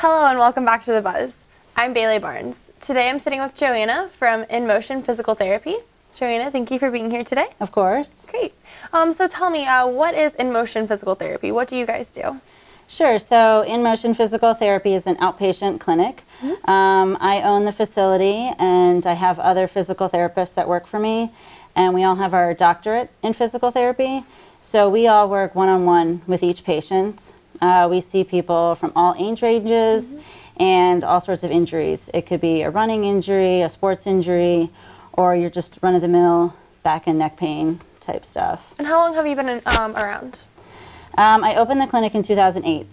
Hello and welcome back to The Buzz. I'm Baylie Barnes. Today I'm sitting with Joanna from In Motion Physical Therapy. Joanna, thank you for being here today. Of course. Great. So tell me, what is In Motion Physical Therapy? What do you guys do? Sure. So In Motion Physical Therapy is an outpatient clinic. I own the facility and I have other physical therapists that work for me, and we all have our doctorate in physical therapy. So we all work one-on-one with each patient. We see people from all age ranges and all sorts of injuries. It could be a running injury, a sports injury, or you're just run-of-the-mill back and neck pain type stuff. And how long have you been around? I opened the clinic in 2008,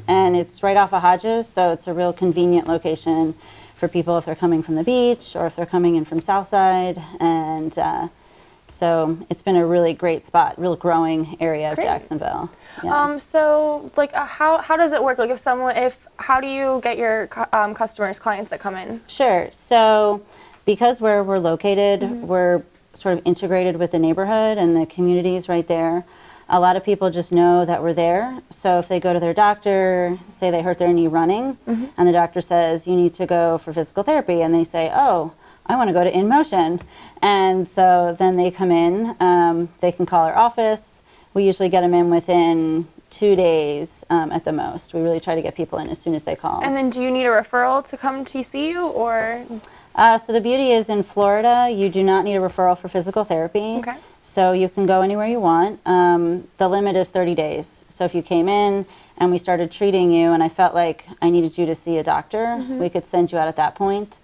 and it's right off of Hodges, so it's a real convenient location for people if they're coming from the beach or if they're coming in from Southside. And so it's been a really great spot, real growing area of Jacksonville. Yeah. So like how does it work? Like how do you get your customers, clients that come in? Sure. So because where we're located, we're sort of integrated with the neighborhood and the communities right there. A lot of people just know that we're there. So if they go to their doctor, say they hurt their knee running, and the doctor says, you need to go for physical therapy, and they say, oh, I want to go to In Motion. And so then they come in, they can call our office. We usually get them in within 2 days at the most. We really try to get people in as soon as they call. And then do you need a referral to come to see you, or? So the beauty is in Florida, you do not need a referral for physical therapy. Okay. So you can go anywhere you want. The limit is 30 days. So if you came in and we started treating you and I felt like I needed you to see a doctor, we could send you out at that point.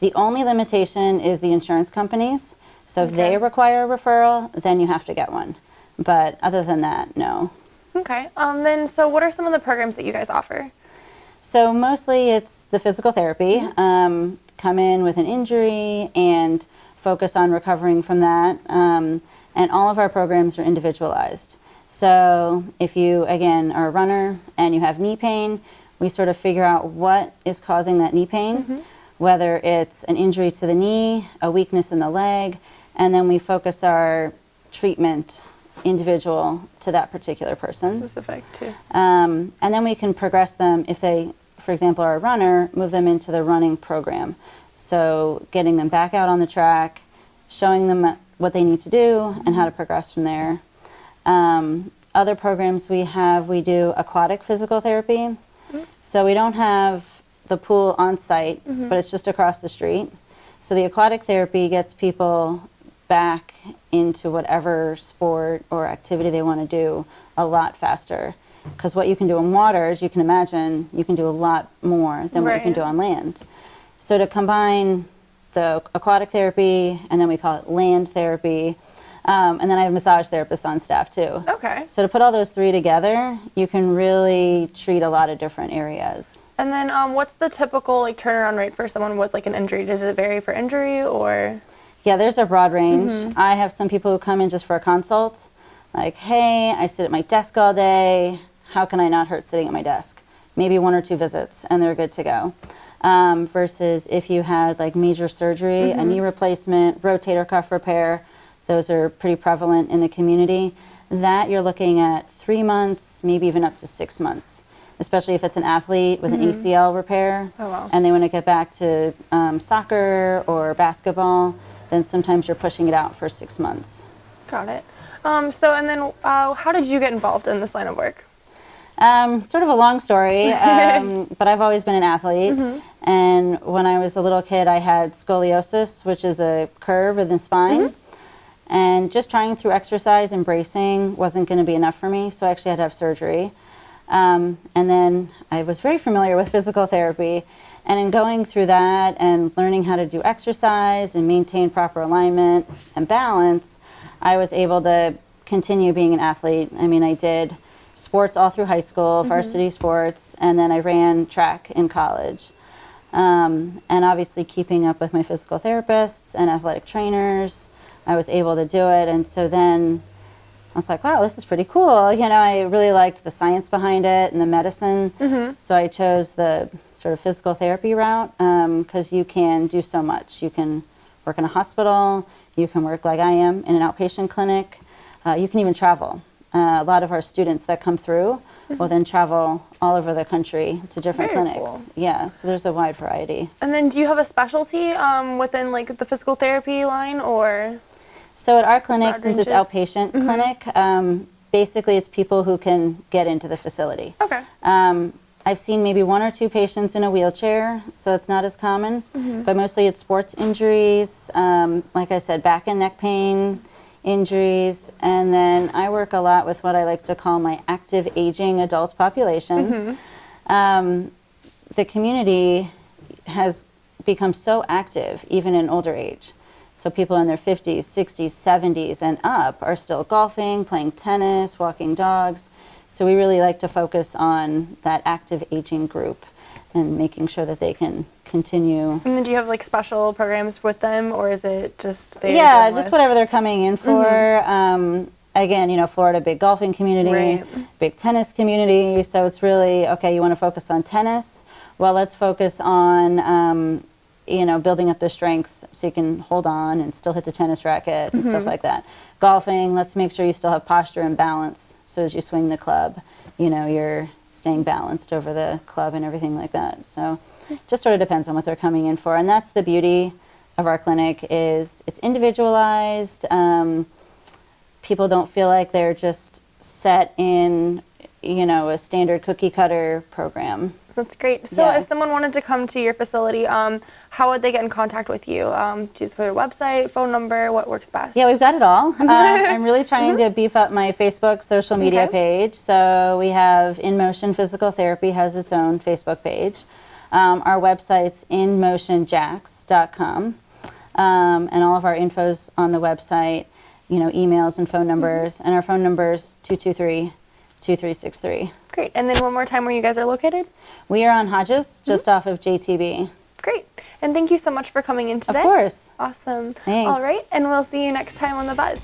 The only limitation is the insurance companies. So if they require a referral, then you have to get one. But other than that, no. Okay. Then so what are some of the programs that you guys offer? So mostly it's the physical therapy. Come in with an injury and focus on recovering from that. And all of our programs are individualized. So if you, again, are a runner and you have knee pain, we sort of figure out what is causing that knee pain, whether it's an injury to the knee, a weakness in the leg, and then we focus our treatment individual to that particular person. Specific too. And then we can progress them if they, for example, are a runner, move them into the running program. So getting them back out on the track, showing them what they need to do and how to progress from there. Other programs we do aquatic physical therapy. So we don't have the pool on site, but it's just across the street. So the aquatic therapy gets people back into whatever sport or activity they want to do a lot faster. Because what you can do in water, as you can imagine, you can do a lot more than what you can do on land. So to combine the aquatic therapy, and then we call it land therapy, and then I have massage therapists on staff too. Okay. So to put all those three together, you can really treat a lot of different areas. And then what's the typical turnaround rate for someone with an injury? Does it vary for injury or? Yeah, there's a broad range. I have some people who come in just for a consult, like, hey, I sit at my desk all day. How can I not hurt sitting at my desk? Maybe 1 or 2 visits and they're good to go. Versus if you had major surgery, a knee replacement, rotator cuff repair, those are pretty prevalent in the community. That you're looking at 3 months, maybe even up to 6 months, especially if it's an athlete with an ACL repair and they want to get back to soccer or basketball, then sometimes you're pushing it out for 6 months. Got it. So and then how did you get involved in this line of work? Sort of a long story, but I've always been an athlete. And when I was a little kid, I had scoliosis, which is a curve in the spine. And just trying through exercise and bracing wasn't going to be enough for me, so I actually had to have surgery. And then I was very familiar with physical therapy. And in going through that and learning how to do exercise and maintain proper alignment and balance, I was able to continue being an athlete. I mean, I did sports all through high school, varsity sports, and then I ran track in college. And obviously keeping up with my physical therapists and athletic trainers, I was able to do it. And so then I was like, wow, this is pretty cool. You know, I really liked the science behind it and the medicine. So I chose the sort of physical therapy route because you can do so much. You can work in a hospital, you can work like I am in an outpatient clinic, you can even travel. A lot of our students that come through will then travel all over the country to different Very clinics. cool. Yeah, so there's a wide variety. And then do you have a specialty within like the physical therapy line, or? So at our clinic, Broad since it's ranges? outpatient clinic, basically it's people who can get into the facility. Okay. I've seen maybe 1 or 2 patients in a wheelchair, so it's not as common, but mostly it's sports injuries, like I said, back and neck pain, injuries, and then I work a lot with what I like to call my active aging adult population. The community has become so active, even in older age. So people in their 50s, 60s, 70s, and up are still golfing, playing tennis, walking dogs. So we really like to focus on that active aging group and making sure that they can continue. And then do you have like special programs with them, or is it just Yeah, just whatever they're coming in for. Again, you know, Florida, big golfing community, Right. big tennis community. So it's really, okay, you want to focus on tennis? Well, let's focus on, you know, building up the strength so you can hold on and still hit the tennis racket and stuff like that. Golfing, let's make sure you still have posture and balance. So as you swing the club, you know, you're staying balanced over the club and everything like that. So it just sort of depends on what they're coming in for. And that's the beauty of our clinic, is it's individualized. People don't feel like they're just set in, you know, a standard cookie cutter program. That's great. So Yeah. if someone wanted to come to your facility, how would they get in contact with you? Through their website, phone number, what works best? Yeah, we've got it all. I'm really trying to beef up my Facebook social media Okay. page. So we have In Motion Physical Therapy has its own Facebook page. Our website's inmotionjax.com. And all of our info's on the website, you know, emails and phone numbers. And our phone number's 223-2363. Great. And then one more time, where you guys are located? We are on Hodges, just off of JTB. Great. And thank you so much for coming in today. Of course. Awesome. Thanks. All right. And we'll see you next time on The Buzz.